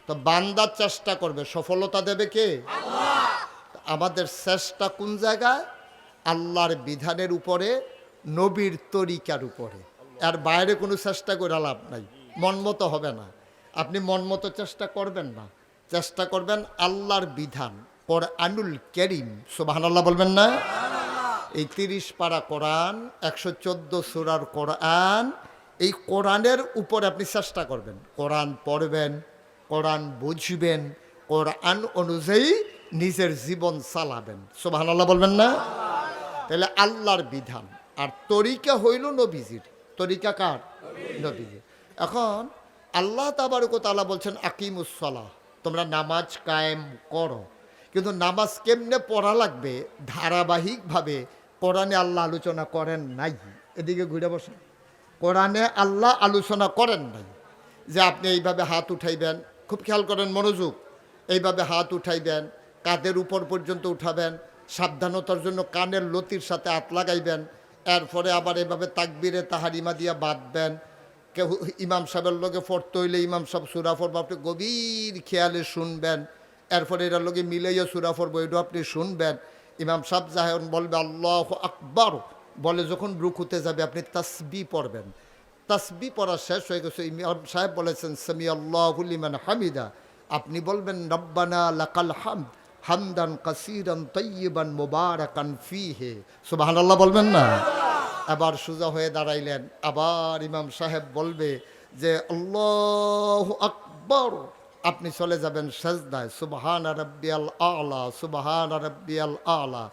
তো বান্দা চেষ্টা করবে, সফলতা দেবে কে? আমাদের চেষ্টা কোন জায়গায়? আল্লাহর বিধানের উপরে, নবীর তরিকার উপরে। আর বাইরে কোনো চেষ্টা করে লাভ নাই, মন মতো হবে না। আপনি মন মতো চেষ্টা করবেন না, চেষ্টা করবেন আল্লাহর বিধান, কোরআনুল কারীম। সুবহানাল্লাহ বলবেন না? এই 30 পারা কোরআন, 114 সূরার কোরআন, এই কোরআনের উপর আপনি চেষ্টা করবেন। কোরআন পড়বেন, কোরআন বুঝবেন, কোরআন অনুযায়ী নিজের জীবন চালাবেন। সুবহানাল্লাহ বলবেন না? তাহলে আল্লাহর বিধান আর তরিকা হইল নবীজির। তরিকা কার? নবীজির। এখন আল্লাহ তাবারক ওয়া তাআলা বলছেন আকিমুস সালাহ, তোমরা নামাজ কায়েম করো। কিন্তু নামাজ কেমনে পড়া লাগবে ধারাবাহিকভাবে কোরআনে আল্লাহ আলোচনা করেন নাই। এদিকে ঘুরে বসে, কোরআনে আল্লাহ আলোচনা করেন নাই যে আপনি এইভাবে হাত উঠাইবেন। খুব খেয়াল করেন, মনোযোগ। এইভাবে হাত উঠাইবেন, কাঁধের উপর পর্যন্ত উঠাবেন, সাবধানতার জন্য কানের লতির সাথে হাত লাগাইবেন, এরপরে আবার এভাবে তাকবীরে তাহারিমা দিয়া বাঁধবেন। কেউ ইমাম সাহেবের লোকে পড়তে হইলে ইমাম সাহেব সূরা পড়বে, আপনি গভীর খেয়ালে শুনবেন। এরপরে এটার লোকে মিলাইয়া সূরা পড়বো, এটাও আপনি শুনবেন। ইমাম সাহেব যখন বলবে আল্লাহু আকবার, বলে যখন রুকুতে যাবে আপনি তাসবিহ পড়বেন। তাসবিহ পড়া শেষ হয়ে গেছে, ইমাম সাহেব বলেছেন সামি আল্লাহু লিমান হামিদা, আপনি বলবেন রব্বানা লাকাল হামদ হামদান কাসীরান তাইয়িবান মুবারাকান ফীহি। সুবহানাল্লাহ বলবেন না? আবার সোজা হয়ে দাঁড়াইলেন, আবার ইমাম সাহেব বলবে যে আল্লাহু আকবার, আপনি চলে যাবেন সাজদায়, সুবহানা রাব্বিয়াল আলা সুবহানা রাব্বিয়াল আলা।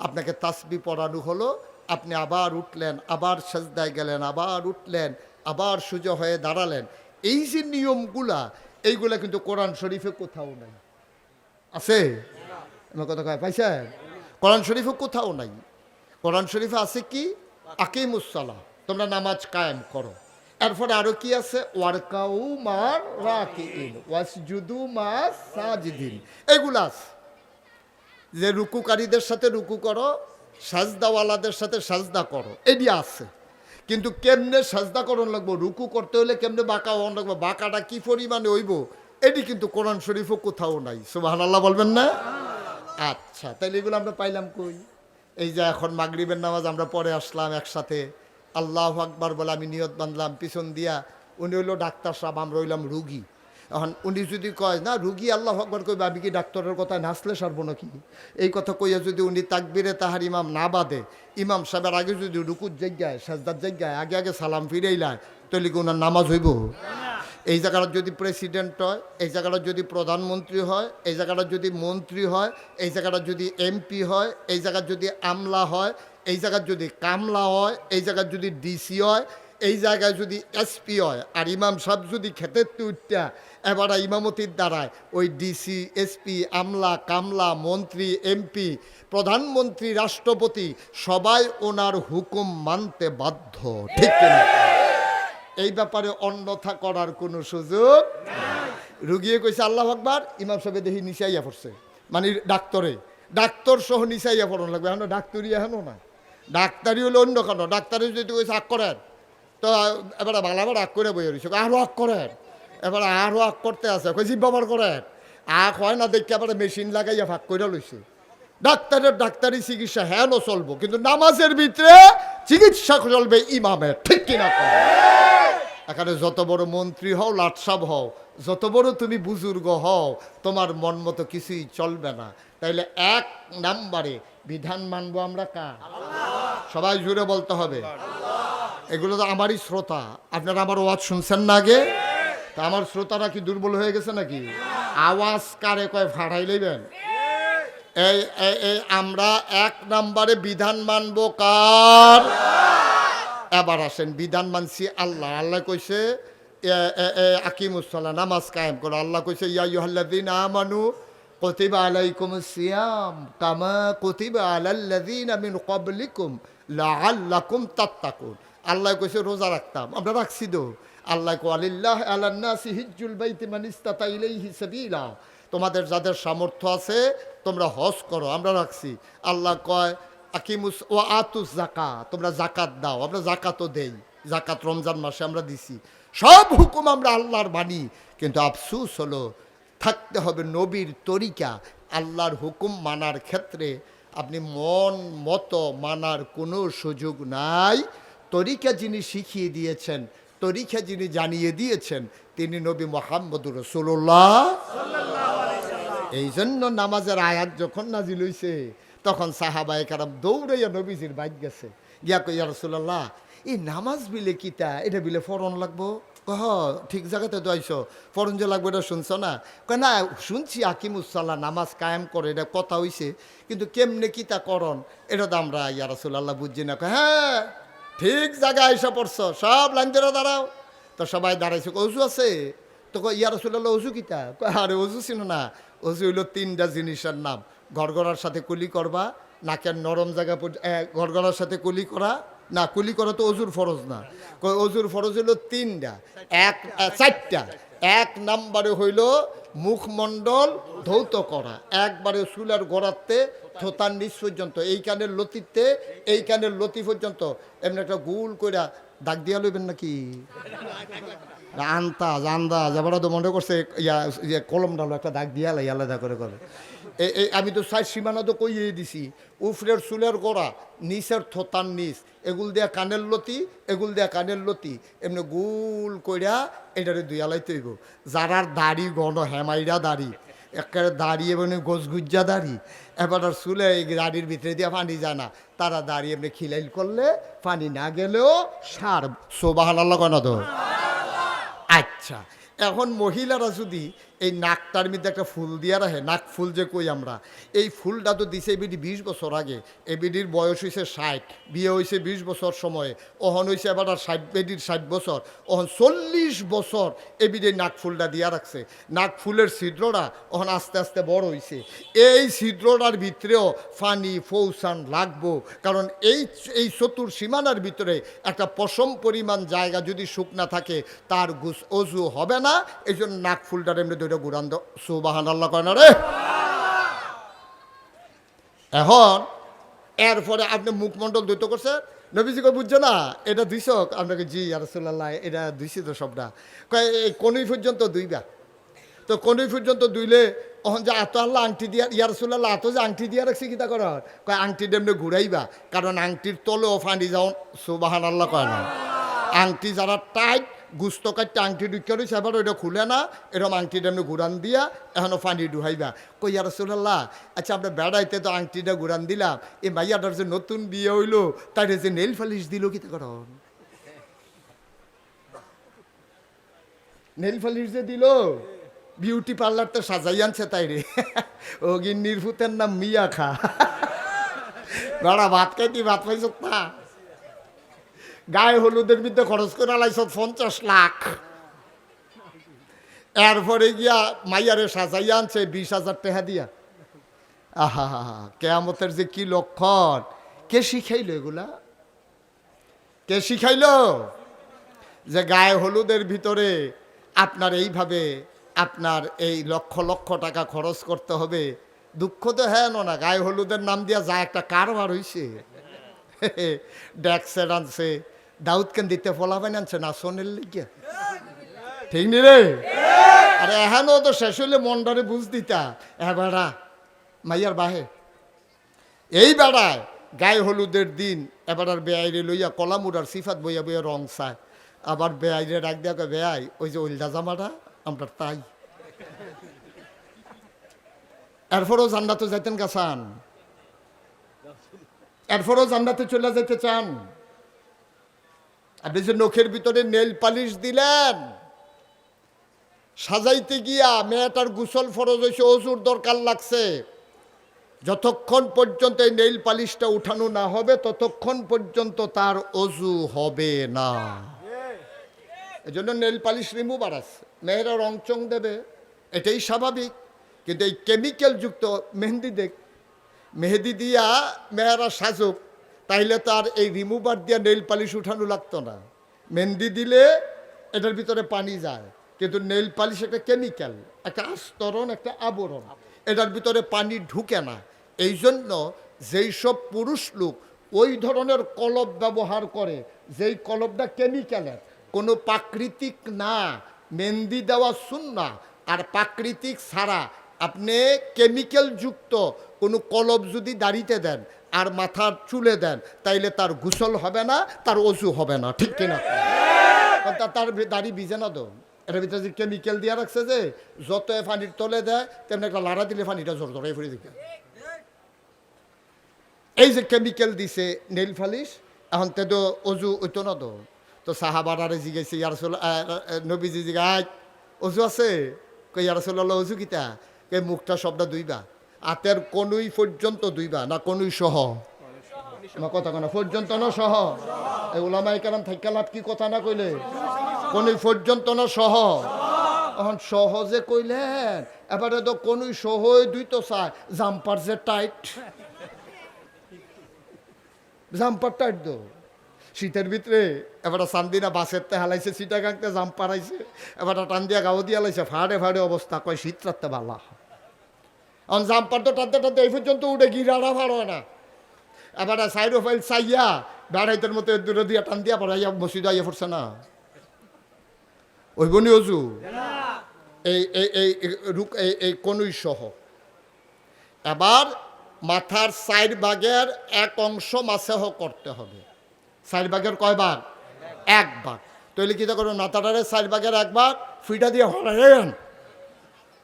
আপনাকে তাসবিহ পড়ানো হলো, আপনি আবার উঠলেন, আবার সাজদায় গেলেন, আবার উঠলেন, আবার সোজা হয়ে দাঁড়ালেন। এই যে নিয়মগুলা, এইগুলা কিন্তু কোরআন শরীফে কোথাও নাই। আছে? আমার কথা কয় পাইছেন? কোরআন শরীফে কোথাও নাই। কোরআন শরীফে আছে কি? আকিমুস সালাহ, তোমরা নামাজ কায়েম করো। এরপরে আরো কি আছে? ওয়ারকাউ মার রাকিইন ওয়াসজুদু মাস সাজিদিন। এগুলা আছে যে রুকুকারীদের সাথে রুকু করো, সাজদাওয়ালাদের সাথে সাজদা করো, এটি আছে। কিন্তু কেমনে সাজদা করণ লাগবো, রুকু করতে হলে কেমনে বাঁকা হন লাগবো, বাঁকাটা কি পরিমাণে হইব, এটি কিন্তু কোরআন শরীফও কোথাও নাই। সুবহানাল্লাহ বলবেন না? আচ্ছা, তাইলে এগুলো আমরা পাইলাম কই? এই যে এখন মাগরিবের নামাজ আমরা পড়ে আসলাম একসাথে, আল্লাহু আকবার বলে আমি নিয়ত বাঁধলাম, পিছন দিয়া উনি হইলো ডাক্তার সাহেব, আমরা হইলাম রুগী। এখন উনি যদি কয় না রুগী আল্লাহু আকবার কইবে, আমি কি ডাক্তারের কথায় নাচলে সারবো নাকি? এই কথা কইয়া যদি উনি তাকবীরে তাহার ইমাম না বাঁধে, ইমাম সাহেবের আগে যদি রুকুর জায়গায় সাজদার জায়গায় আগে আগে সালাম ফিরাইলায়, তাহলে কি ওনার নামাজ হইব? এই জায়গাটা যদি প্রেসিডেন্ট হয়, এই জায়গাটা যদি প্রধানমন্ত্রী হয়, এই জায়গাটা যদি মন্ত্রী হয়, এই জায়গাটা যদি এমপি হয়, এই জায়গার যদি আমলা হয়, এই জায়গার যদি কামলা হয়, এই জায়গার যদি ডিসি হয়, এই জায়গায় যদি এসপি হয়, আর ইমাম সাহেব যদি খেতের উঠটা এবার ইমামতির দ্বারায় ওই ডিসি এসপি আমলা কামলা মন্ত্রী এমপি প্রধানমন্ত্রী রাষ্ট্রপতি সবাই ওনার হুকুম মানতে বাধ্য, ঠিক কিনা? এই ব্যাপারে অন্যথা করার কোনো সুযোগ নাই। রুগিয়ে কইছে আল্লাহু আকবার, ইমাম সাহেব দেখি নিচাইয়া পড়ছে, মানে ডাক্তার সহ নিচাইয়া পড়ন লাগবে। এখন ডাক্তারি এখনো না, ডাক্তারি হলো অন্য কেন। ডাক্তারি যদি কইছে আগ করেন, তো এবার ভালো আগ করে বই রয়েছে, আরও আগ করেন, এবার আরও আগ করতে আছে, কইছি ব্যবহার করেন, আগ হয় না দেখে আবার মেশিন লাগাইয়া ভাগ করে লইছে। ডাক্তারের ডাক্তারি চিকিৎসা হ্যাঁ চলবো, কিন্তু নামাজের ভিতরে চিকিৎসা চলবে ইমামের, ঠিক কিনা? এখানে যত বড় মন্ত্রী হও, লাটসাব হও, যত বড় তুমি বুজুর্গ হও, তোমার মন মতো কিছুই চলবে না। তাইলে এক নাম্বারে বিধান মানবো আমরা কার? সবাই জুড়ে বলতে হবে। এগুলো তো আমারই শ্রোতা, আপনারা আমার ওয়াজ শুনছেন না আগে? তা আমার শ্রোতারা কি দুর্বল হয়ে গেছে নাকি? আওয়াজ কারে কয় ফাড়াই লইবেন। এই আমরা এক নাম্বারে বিধান মানবো কার? এবার আসেন, বিধান মানছি আল্লাহ। আল্লাহ কইছে আকিমুস সালাহ, নামাজ কায়েম করো। আল্লাহ কইছে ইয়া আইয়ুহাল্লাযীনা আমানু কুতিবা আলাইকুমুস সিয়াম কামা কুতিবা আলাল্লাযীনা মিন ক্বাবলিকুম লাআল্লাকুম তাত্তাকুন। আল্লাহ কইছে রোজা রাখতাম, আমরা রাখছি তো। আল্লাহ কয় আলিল্লাহি আলান নাসি হিজ্জুল বাইতি মান ইসতাতা ইলাইহি সাবিলা, তোমাদের যাদের সামর্থ্য আছে তোমরা হজ করো, আমরা রাখছি। আল্লাহ কয় আকিমুস ওয়া আতুস যাকাত, তোমরা যাকাত দাও, আমরা যাকাতও দেই, যাকাত রমজান মাসে আমরা দিছি। সব হুকুম আমরা আল্লাহর মানি, কিন্তু আফসুস হলো থাকতে হবে নবীর তরিকা। আল্লাহর হুকুম মানার ক্ষেত্রে আপনি মন মতো মানার কোনো সুযোগ নাই। তরিকা যিনি শিখিয়ে দিয়েছেন, তরিকা যিনি জানিয়ে দিয়েছেন, তিনি নবী মুহাম্মদুর রাসূলুল্লাহ। এই জন্য নামাজের আয়াত যখন নাজিল হইছে তখন সাহাবায়ে কেরাম দৌড়াইয়া নবীজির বাইক গেছে, গিয়া কই ইয়া রাসূলুল্লাহ, এই নামাজ বিলে কিতা, এটা বিলে ফরন লাগবো? কহ ঠিক জায়গাতে তো আইসো, ফরন যে লাগবে এটা শুনছো না? কয় না শুনছি আকিমুসসাল্লাহ, নামাজ কায়েম করে, এটা কথা হইছে, কিন্তু কেমনে কিতা করন এটা তো আমরা ইয়া রাসূলুল্লাহ বুঝছি না। কয় হ্যাঁ ঠিক জায়গায় এসে পড়ছো, সব লাইন ধরে দাঁড়াও। তো সবাই দাঁড়াইছে, অজু আছে? তো ইয়া রাসূলুল্লাহ অজু কিতা? কয় আরে অজু ছিল না, অজু হইল 3টা জিনিসের নাম। গড়গড়ার সাথে কুলি করবা, নাকের নরম জায়গা গড়গড়ার সাথে কুলি করা, না কুলি করা তো অজুর ফরজ না। অজুর ফরজ হইল 3টা, 4টা। 1 নম্বরে হইল মুখমণ্ডল ধৌত করা, একবারে চুলের গোড়াতে থোতার নিচ পর্যন্ত, এই কানের লতিতে এই কানের লতি পর্যন্ত এমনি একটা গুল কইরা দাগ দিয়া লইবেন নাকি? আন্দাজ আবার তো মনে করছে কলম ডালো একটা দাগ দিয়া লাই আলাদা করে করে। এই আমি তো সাইড সীমানা তো কইয়ে দিছি, উফরের চুলের গোড়া, নিচের থোতার নিচ, এগুল দিয়া কানের লতি, এগুল দিয়া কানের লতি, এমনি গুল কইরা এটারে দুই আলাইতে হইব। যারার দাড়ি ঘন হেমাইরা দাড়ি, একেবারে দাঁড়িয়ে মানে গোছগুজ্জা দাড়ি, এবার আর চুলে এই দাড়ির ভিতরে দিয়ে পানি যায় না, তারা দাঁড়িয়ে এমনি খিলাইল করলে পানি না গেলেও সার। সুবহানাল্লাহ কয় না তো? আচ্ছা, এখন মহিলারা যদি এই নাকটার মধ্যে একটা ফুল দিয়া রাখে, নাক ফুল যে কই আমরা, এই ফুলটা তো দিছে এবিডি 20 বছর আগে, এবিডির বয়স হয়েছে 60, বিয়ে হয়েছে 20 বছর সময়ে, ওহন হয়েছে এবার আর 60, বেডির 60 বছর, ওহন 40 বছর এবিডির নাক ফুলটা দিয়া রাখছে। নাক ফুলের ছিদ্রটা ওহন আস্তে আস্তে বড় হয়েছে, এই ছিদ্রটার ভিতরেও পানি পৌঁছান লাগবো, কারণ এই চতুর সীমানার ভিতরে একটা পশম পরিমাণ জায়গা যদি শুকনা থাকে তার অজু হবে না। এই জন্য নাক ফুলটার এমনি দুইটা ঘুরান দো। সুবহানাল্লাহ কয় না রে? এখন এরপরে আপনি মুখমণ্ডল দ্বৈত করছে, নবীজিকে বুঝছো না এটা দুইশ? আপনাকে জি ইয়া রাসূলুল্লাহ এটা দুইছি তো সবটা। কয় এই কনুই পর্যন্ত দুইবা, তো কনুই পর্যন্ত দুইলে ওখান যে আতো আল্লাহ আংটি দিয়া, ইয়া রাসূলুল্লাহ আতো যে আংটি দিয়া রাখছি কিতা কর? কয় আংটি এমনি ঘুরাইবা, কারণ আংটির তলেও ফানি যাও। সুবহানাল্লাহ কয় না? আংটি যারা টাইট গুস্ত কাটতে আংটি ঢুকে রয়েছে, এবার ওইটা খুলে না, এরকম আংটিটা এমনি ঘুরান দিয়া এখনও পানি ডুহাইবা। কই ইয়া রাসূলুল্লাহ, আচ্ছা আমরা বেড়াইতে তো আংটিটা ঘুরান দিলাম, এই মাইয়াটার যে নতুন বিয়ে হইলো তাই যে নেল পালিশ দিল কি করন? নেল পালিশ যে দিল, বিউটি পার্লার তো সাজাই আনছে তাই রে। ও গিন্নির ফুতের নাম মিয়া খা। বেড়া ভাত খাইতি ভাত পাইছ না, গায়ে হলুদের মধ্যে খরচ করে লাইছ 50 লাখ, এরপরে গিয়া মাইয়ারে সাজাইয়া আনছে 20,000 টাকা দিয়া। আহা কেয়ামতের যে কি লক্ষণ! কে শিখাইলো এগুলা? কে শিখাইলো যে গায়ে হলুদের ভিতরে আপনার এইভাবে আপনার এই লক্ষ লক্ষ টাকা খরচ করতে হবে? দুঃখ তো হ্যাঁ না, গায়ে হলুদের নাম দিয়া যা একটা কারবার হইছে। ড্যাক্সের আনছে, দাউদকেন দিতে ফলাবেন আনছে না সোনের লিগে, ঠিক নি রে? আরে এখানেও তো শেষ হইলে মন্ডারে বুঝ দিতা। বেড়া মাইয়ার বাহে এই বেড়ায় গায়ে হলুদের দিন এবার আর বেআইরে লইয়া কলামুড়ার সিফাত বইয়া বইয়া রং চায়, আবার বেআইরে ডাক দিয়া কয় বেআই ওই যে ওইলদা জামাটা আমরা তাই। এরপরও জান্নাতে যাইতেন গাছান, এরপরও জান্নাতে চলে যেতে চান। আপনি যে নখের ভিতরে নেল পালিশ দিলেন, সাজাইতে গিয়া মেয়েটার গোসল ফরজ হয়েছে, অজুর দরকার লাগছে, যতক্ষণ পর্যন্ত এই নেইল পালিশটা উঠানো না হবে ততক্ষণ পর্যন্ত তার অজু হবে না। এই জন্য নেইল পালিশ রিমুভার আছে, মেয়েরা রং চং দেবে, এটাই স্বাভাবিক। কিন্তু এই কেমিক্যাল যুক্ত মেহেদি দিয়া মেয়েরা সাজুক, তাইলে তার এই রিমুভার দিয়া নেইল পালিশ উঠানো লাগতো না। মেহেন্দি দিলে এটার ভিতরে পানি যায়, কিন্তু নেইল পালিশ একটা কেমিক্যাল, একটা আস্তরণ, একটা আবরণ, এটার ভিতরে পানি ঢুকে না। এই জন্য যেই সব পুরুষ লোক ওই ধরনের কলব ব্যবহার করে, যেই কলবটা কেমিক্যালের, কোনো প্রাকৃতিক না, মেহেন্দি দেওয়া সুন্নাহ, আর প্রাকৃতিক ছাড়া আপনি কেমিক্যাল যুক্ত কোনো কলব যদি দাড়িতে দেন আর মাথার চুলে দেন, তাইলে তার গোসল হবে না, তার অজু হবে না, ঠিক কিনা? তার দাড়ি ভিজে না তো, এটার ভিতরে যে কেমিক্যাল দিয়ে রাখছে যে যত পানির তলে দেয় তেমনি একটা লাড়া দিলে পানিটা জোর ধরে ফুড়ে দিকে। এই যে কেমিক্যাল দিছে নেইল পালিশ, এখন তে তো অজু ওইতো না তো। তো সাহাবারে জিজ্ঞেস ইয়ারসোল নবীজি জিজ্ঞাস অজু আছে, কই ইয়ারসোল্লাহ অজু কিতা? কে মুখটা শব্দ দুইবা, হাতের কনুই পর্যন্ত দুইবা না কনুই সহ? কথা কেন পর্যন্ত না সহ? এই ওলামাই কারাম থাইকা লাভ কি কথা না কইলে কনুই পর্যন্ত না সহ? এখন সহজে কইলেন, এবারে তো কনুই সহ দুই তো চায় জাম্পার যে টাইট, জাম্পার টাইট দো শীতের ভিতরে। এবার চান্দিনা বাসের তে হালাইছে, চিটাগাংতে জাম্পার আইছে, এবার টান দিয়া গাও দিয়া লাইছে, ফাড়ে ফাড়ে অবস্থা, কয় শীত রাখতে ভালো। এখন জাম্পার তো টানতে টানতে এই পর্যন্ত উঠে গিরাড়া ভাড় হয় না। এবার সাইড ফাইল চাইয়া বেড়াইতের মতো দূরে দিয়া টান দিয়া পড়াইয়া মসজিদ আইয়া পড়ছে না, ওই বনি অজু এই এই এই এই কনুই সহ। এবার মাথার 4 ভাগের 1 অংশ মাসেহ করতে হবে। 4 ভাগের কয় ভাগ? 1 ভাগ। তাহলে কি করো, মাথাটারে 4 ভাগের 1 ভাগ ফিটা দিয়ে ফাড়াইলেন,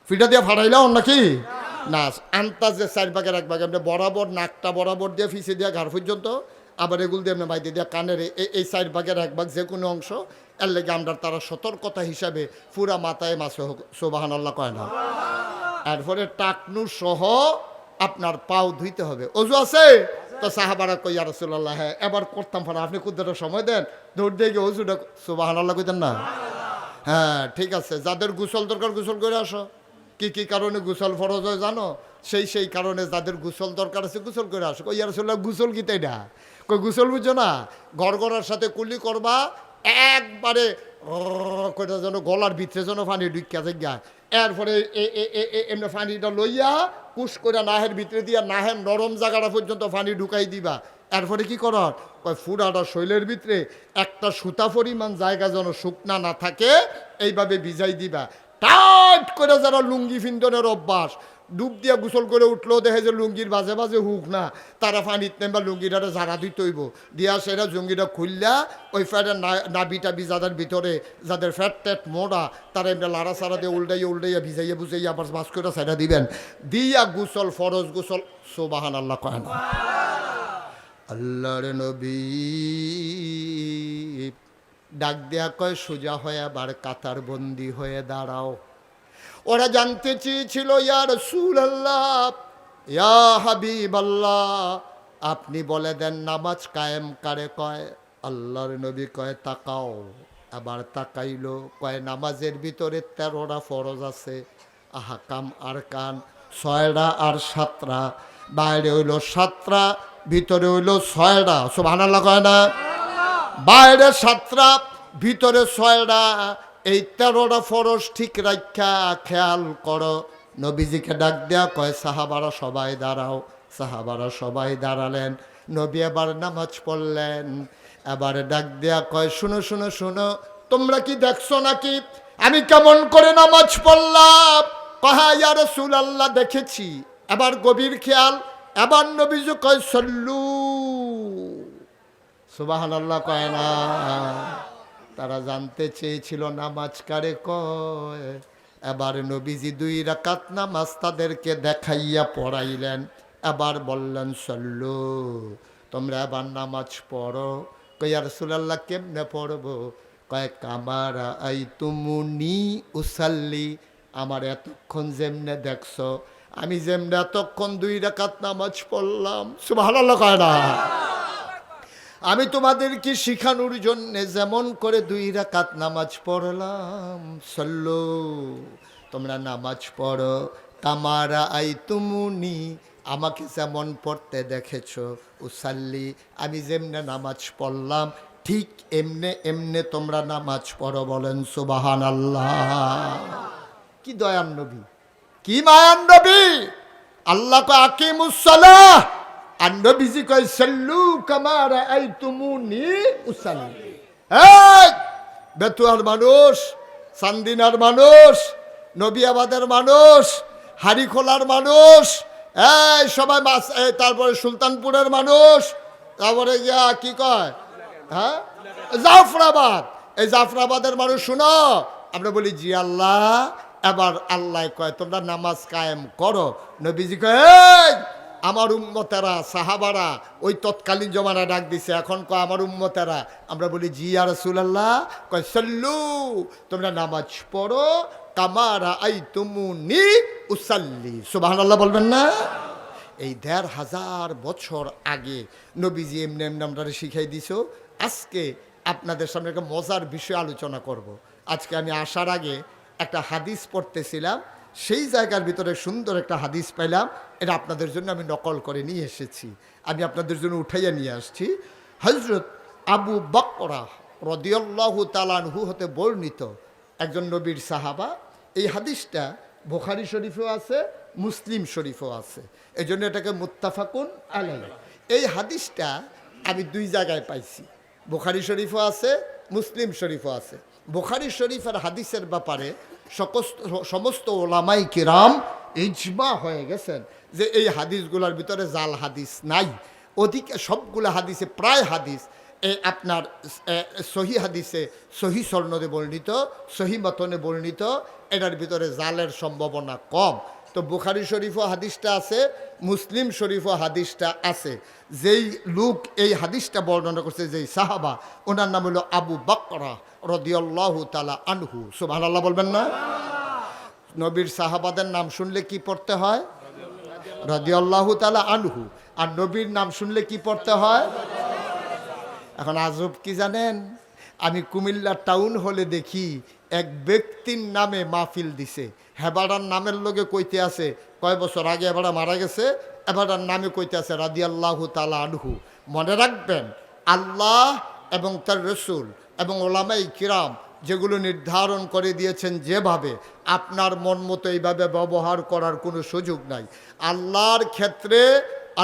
ফিটা দিয়ে ফাড়াইলেও নাকি না, আন্তাজে 4 ভাগের 1 ভাগ আপনি বরাবর নাকটা বরাবর দিয়ে ফিসে দিয়ে ঘাড় পর্যন্ত, আবার এগুলো দিয়ে আপনি বাইতে দিয়ে কানের এই 4 ভাগের 1 ভাগ যে কোনো অংশ, এর লেগে আমরা তারা সতর্কতা হিসাবে পুরা মাথায় মাসে হোক সুবহানাল্লাহ কয় না। এরপরে টাকনু সহ আপনার পাও ধুইতে হবে। অজু আছে তো সাহাবারা কই ইয়া রাসূলুল্লাহ, হ্যাঁ এবার করতাম পারা, আপনি কুদ্দুরা সময় দেন, দৌড় দিয়ে গিয়ে অজুটা সুবহানাল্লাহ কইতেন না? হ্যাঁ ঠিক আছে, যাদের গোসল দরকার গোসল করে আসো। কি কি কারণে গোসল ফরজ হয় জানো? সেই কারণে যাদের গোসল দরকার আছে গোসল করে আসো। কই ইয়া রাসূলুল্লাহ গোসল কি তাই না? কই গোসল বুঝছো না, গড়গড়ার সাথে কুলি করবা, একবারে কইটা যেন গলার ভিতরে যেন পানি ঢুকিয়া যায়। এরপরে এমনি পানিটা লইয়া কুশ করে নাহের ভিতরে দিয়া নাহের নরম জায়গাটা পর্যন্ত পানি ঢুকাই দিবা। এরপরে কি করার কয়, ফুরাটা শৈলের ভিতরে একটা সুতা পরিমাণ জায়গা যেন শুকনা না থাকে এইভাবে ভিজাই দিবা। টাইট করে যারা লুঙ্গি ফিন্দনের অভ্যাস, ডুব দিয়া গোসল করে উঠলেও দেখে যে লুঙ্গির বাজে বাজে হুক না, তারা পানিত নেবা লুঙ্গিটারে ঝাড়া দিতে হইব, দিয়া সেটা জঙ্গিটা খুললা ওই ফ্যাটের নাবিটাবি যাদের ভিতরে যাদের ফ্যাট ট্যাট মোড়া, তারা এমনি লাড়া সারা দিয়ে উল্টাইয়া ভিজাইয়া বুঝাইয়া আবার বাস করে সেটা দিবেন, দিয়া গোসল ফরজ গোসল সুবহানাল্লাহ কয় না। আল্লাহর নবী ডাক দেয়া কয়, সোজা হয়ে আবার কাতার বন্দি হয়ে দাঁড়াও। ওরা জানতে চেয়েছিল, ইয়া রাসূলুল্লাহ, ইয়া হাবিবাল্লাহ, আপনি বলে দেন নামাজ কায়েম কারে কয়? আল্লাহর নবী কয় তাকাও। আবার তাকাইলো, কয় নামাজের ভিতরে 13টা ফরজ আছে, আহকাম আরকান 6টা আর 7টা, বাইরে হইল 7টা, ভিতরে হইল 6টা। সুবহানাল্লাহ কয় না? বাইরে 7টা, ভিতরে 6টা। এই 13টা ফরজ ঠিক রাখা খেয়াল করো। নবীজিকে ডাক দেয়া কয়, সাহাবারা সবাই দাঁড়াও। সাহাবারা সবাই দাঁড়ালেন, নবী এবার নামাজ পড়লেন। এবারে ডাক দেয়া কয়, শুনো শুনো শুনো, তোমরা কি দেখছো নাকি আমি কেমন করে নামাজ পড়লাম? কহা ইয়া রাসূলুল্লাহ দেখেছি। এবার গভীর খেয়াল, এবার নবীজি কয় সল্লু। সুবহানাল্লাহ কয় না? তারা জানতে চেয়েছিল নামাজ কারে কয়। এবার নবীজি 2 রাকাত নামাজ তাদেরকে দেখাইয়া পড়াইলেন। এবার বললেন সল্লু, তোমরা এবার নামাজ পড়ো। কই ইয়া রাসূলুল্লাহ কেমনে পড়বো? কয় কামারা আইতুমুনি উসাল্লি, আমার এতক্ষণ যেমনে দেখছো আমি যেমনে এতক্ষণ 2 রাকাত নামাজ পড়লাম। সুবহানাল্লাহ কয় না? আমি তোমাদেরকে শিখানোর জন্য যেমন করে 2 রাকাত নামাজ পড়লাম, সল্লু তোমরা নামাজ পড়ো কামারা আইতুমুনি, আমাকে যেমন পড়তে দেখেছো, উসাল্লি আমি যেমনে নামাজ পড়লাম ঠিক এমনে এমনে তোমরা নামাজ পড়ো। বলেন সুবহানাল্লাহ। কি দয়ার নবী, কি মায়ার নবী। আল্লাহ কয় আকিমুস সালাহ, আর নবীজি কয় সাল্লু কামা রাআইতুমুনি উসাল্লি। এই বেতুয়ার মানুষ, চান্দিনার মানুষ, নবিয়াবাদের মানুষ, হাড়িখোলার মানুষ, এই সবাই মাছ, তারপরে সুলতানপুরের মানুষ, তারপরে গিয়া কি কয়, হ্যাঁ, জাফরাবাদ, এই জাফরাবাদের মানুষ শুনো। আমরা বলি জি আল্লাহ। এবার আল্লাহ কয় তোমরা নামাজ কায়েম করো। নবীজি কয় এই আমার উম্মতেরা, সাহাবারা ওই তৎকালীন জমানা ডাক দিছে, এখন কয় আমার উম্মতেরা। আমরা বলি জি ইয়া রাসূলুল্লাহ। কয় সল্লু, তোমরা নামাজ পড়ো কামারা আইতুমুনি উসাল্লি। সুবহানাল্লাহ বলবেন না? এই ১৫০০ বছর আগে নবীজি এমনি এমনি আমরা শিখাই দিছো। আজকে আপনাদের সামনে একটা মজার বিষয় আলোচনা করব। আজকে আমি আসার আগে একটা হাদিস পড়তেছিলাম, সেই জায়গার ভিতরে সুন্দর একটা হাদিস পাইলাম, এটা আপনাদের জন্য আমি নকল করে নিয়ে এসেছি, আমি আপনাদের জন্য উঠাইয়া নিয়ে আসছি। হযরত আবু বকরা রাদিয়াল্লাহু তাআলা আনহু হতে বর্ণিত একজন নবীর সাহাবা। এই হাদিসটা বুখারী শরীফেও আছে, মুসলিম শরীফেও আছে, এই জন্য এটাকে মুত্তাফাকুন আলাইহি। এই হাদিসটা আমি দুই জায়গায় পাইছি, বুখারী শরীফও আছে, মুসলিম শরীফও আছে। বুখারী শরীফের হাদিসের ব্যাপারে সমস্ত ওলামাই কিরাম ইজমা হয়ে গেছেন যে এই হাদিসগুলোর ভিতরে জাল হাদিস নাই। সবগুলো হাদিসে, প্রায় হাদিস আপনার সহি হাদিসে, সহি সনদে বর্ণিত, সহি মতনে বর্ণিত, এটার ভিতরে জালের সম্ভাবনা কম। তো বুখারী শরীফও হাদিসটা আছে, মুসলিম শরীফও হাদিসটা আছে। যেই লোক এই হাদিসটা বর্ণনা করছে, যেই সাহাবা, ওনার নাম হলো আবু বকরা রাদিয়াল্লাহু তাআলা আনহু। সুবহানাল্লাহ বলবেন না? নবীর সাহাবাদের নাম শুনলে কি পড়তে হয়? রাদিয়াল্লাহু তাআলা আনহু। আর নবীর নাম শুনলে কি পড়তে হয়? এখন আজব কি জানেন, আমি কুমিল্লা টাউন হলে দেখি এক ব্যক্তির নামে মাহফিল দিছে, হেবাড়ার নামের লগে কইতে আছে কয় বছর আগে এবারা মারা গেছে, এবারার নামে কইতে আছে রাদিয়াল্লাহু তাআলা আনহু। মনে রাখবেন, আল্লাহ এবং তার রসুল এবং ওলামাই কিরাম যেগুলো নির্ধারণ করে দিয়েছেন, যেভাবে আপনার মন মতো এইভাবে ব্যবহার করার কোনো সুযোগ নাই। আল্লাহর ক্ষেত্রে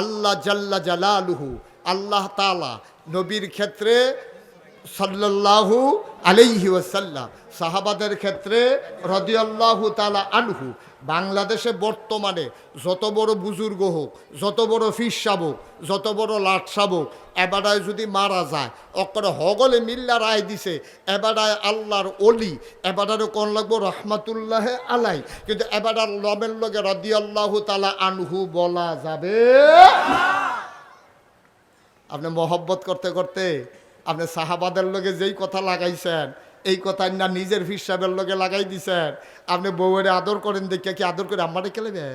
আল্লাহ জাল্লা জালালুহু, আল্লাহ তাআলা, নবীর ক্ষেত্রে সাল্লাল্লাহু আলাইহি ওয়াসাল্লাম, সাহাবাদের ক্ষেত্রে রাদিয়াল্লাহু তাআলা আনহু। বাংলাদেশে বর্তমানে যত বড় বুজুর্গ হোক, যত বড় ফির সাহেব হোক, যত বড় লাট সাহেব হোক, এবারায় যদি মারা যায় অকরে হগলে মিল্লা রায় দিছে, এবারায় আল্লাহর অলি, এবারারও কোন লাগবো রহমাতুল্লাহ আলাই, কিন্তু এবারার লবের লগে রাদিয়াল্লাহু তাআলা আনহু বলা যাবে। আপনি মহব্বত করতে করতে আপনি সাহাবাদের লগে যেই কথা লাগাইছেন, এই কথা না নিজের ফির সাহেবের লগে লাগাই দিছেন। আপনি বউয়ের আদর করেন, দেখে কি আদর করে আমারে কেলেবে?